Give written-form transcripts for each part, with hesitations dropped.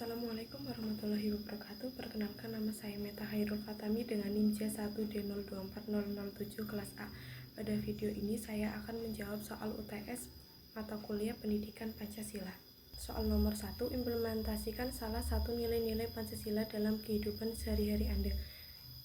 Assalamualaikum warahmatullahi wabarakatuh. Perkenalkan, nama saya Meta Hairul Fatami dengan NIM J1D024007 kelas A. Pada video ini saya akan menjawab soal UTS mata kuliah Pendidikan Pancasila. Soal nomor 1, implementasikan salah satu nilai-nilai Pancasila dalam kehidupan sehari-hari Anda.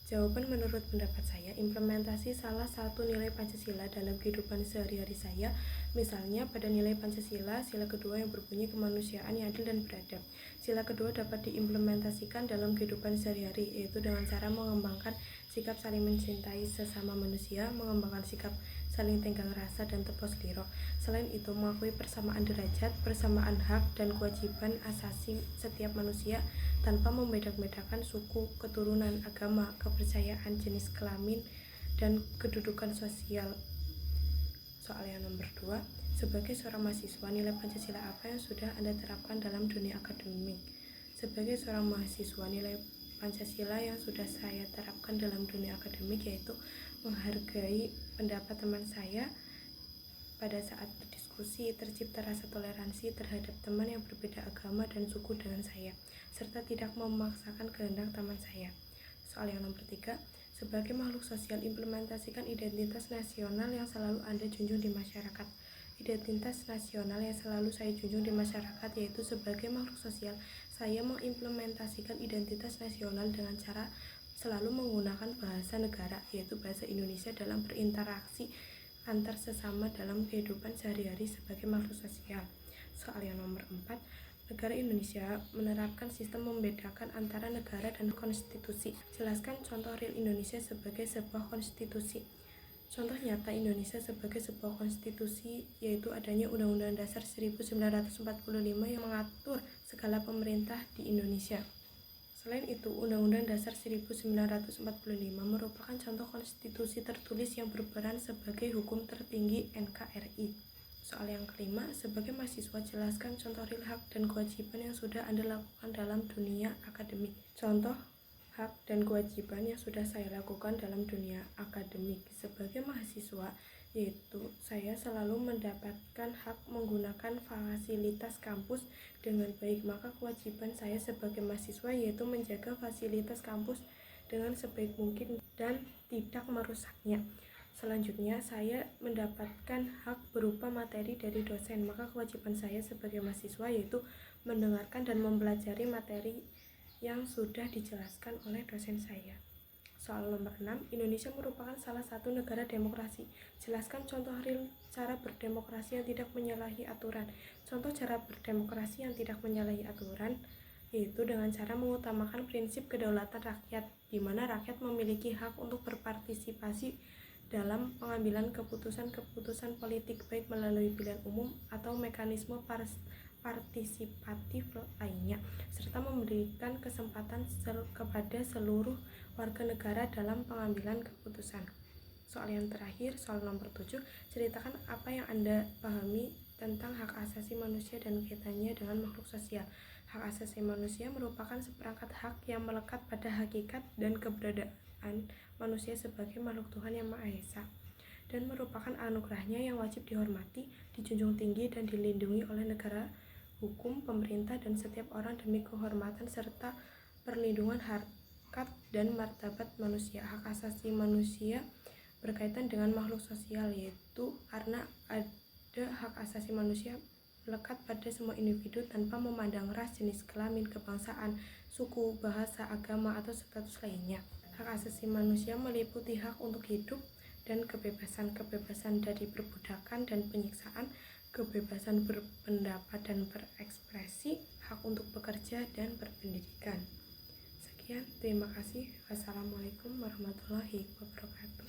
Jawaban menurut pendapat saya, implementasi salah satu nilai Pancasila dalam kehidupan sehari-hari saya, misalnya pada nilai Pancasila, sila kedua yang berbunyi kemanusiaan yang adil dan beradab. Sila kedua dapat diimplementasikan dalam kehidupan sehari-hari, yaitu dengan cara mengembangkan sikap saling mencintai sesama manusia, mengembangkan sikap saling tenggang rasa dan tepos liro. Selain itu, mengakui persamaan derajat, persamaan hak dan kewajiban asasi setiap manusia tanpa membeda-bedakan suku, keturunan, agama, kepercayaan, jenis kelamin, dan kedudukan sosial. Soal yang nomor 2, sebagai seorang mahasiswa, nilai Pancasila apa yang sudah Anda terapkan dalam dunia akademik? Sebagai seorang mahasiswa, nilai Pancasila yang sudah saya terapkan dalam dunia akademik yaitu menghargai pendapat teman saya pada saat berdiskusi, tercipta rasa toleransi terhadap teman yang berbeda agama dan suku dengan saya, serta tidak memaksakan kehendak teman saya. Soal yang nomor 3, sebagai makhluk sosial, implementasikan identitas nasional yang selalu Anda junjung di masyarakat. Identitas nasional yang selalu saya junjung di masyarakat yaitu sebagai makhluk sosial, saya mengimplementasikan identitas nasional dengan cara selalu menggunakan bahasa negara, yaitu bahasa Indonesia dalam berinteraksi antar sesama dalam kehidupan sehari-hari sebagai makhluk sosial. Soal yang nomor 4, negara Indonesia menerapkan sistem membedakan antara negara dan konstitusi. Jelaskan contoh real Indonesia sebagai sebuah konstitusi. Contoh nyata Indonesia sebagai sebuah konstitusi yaitu adanya Undang-Undang Dasar 1945 yang mengatur segala pemerintah di Indonesia. Selain itu, Undang-Undang Dasar 1945 merupakan contoh konstitusi tertulis yang berperan sebagai hukum tertinggi NKRI. Soal yang kelima, sebagai mahasiswa, jelaskan contoh real hak dan kewajiban yang sudah Anda lakukan dalam dunia akademik. Contoh hak dan kewajiban yang sudah saya lakukan dalam dunia akademik sebagai mahasiswa yaitu saya selalu mendapatkan hak menggunakan fasilitas kampus dengan baik, maka kewajiban saya sebagai mahasiswa yaitu menjaga fasilitas kampus dengan sebaik mungkin dan tidak merusaknya. Selanjutnya, saya mendapatkan hak berupa materi dari dosen, maka kewajiban saya sebagai mahasiswa yaitu mendengarkan dan mempelajari materi yang sudah dijelaskan oleh dosen saya. Soal nomor 6, Indonesia merupakan salah satu negara demokrasi. Jelaskan contoh real cara berdemokrasi yang tidak menyalahi aturan. Contoh cara berdemokrasi yang tidak menyalahi aturan yaitu dengan cara mengutamakan prinsip kedaulatan rakyat, di mana rakyat memiliki hak untuk berpartisipasi dalam pengambilan keputusan-keputusan politik baik melalui pilihan umum atau mekanisme partisipatif lainnya, serta memberikan kesempatan kepada seluruh warga negara dalam pengambilan keputusan. Soal yang terakhir, soal nomor 7, ceritakan apa yang Anda pahami tentang hak asasi manusia dan kaitannya dengan makhluk sosial. Hak asasi manusia merupakan seperangkat hak yang melekat pada hakikat dan keberadaan manusia sebagai makhluk Tuhan yang Maha Esa, dan merupakan anugerahnya yang wajib dihormati, dijunjung tinggi, dan dilindungi oleh negara, hukum, pemerintah, dan setiap orang demi kehormatan serta perlindungan harkat dan martabat manusia. Hak asasi manusia berkaitan dengan makhluk sosial yaitu karena ada hak asasi manusia melekat pada semua individu tanpa memandang ras, jenis kelamin, kebangsaan, suku, bahasa, agama, atau status lainnya. Hak asasi manusia meliputi hak untuk hidup dan kebebasan dari perbudakan dan penyiksaan, kebebasan berpendapat dan berekspresi, hak untuk bekerja dan berpendidikan. Sekian, terima kasih. Wassalamualaikum warahmatullahi wabarakatuh.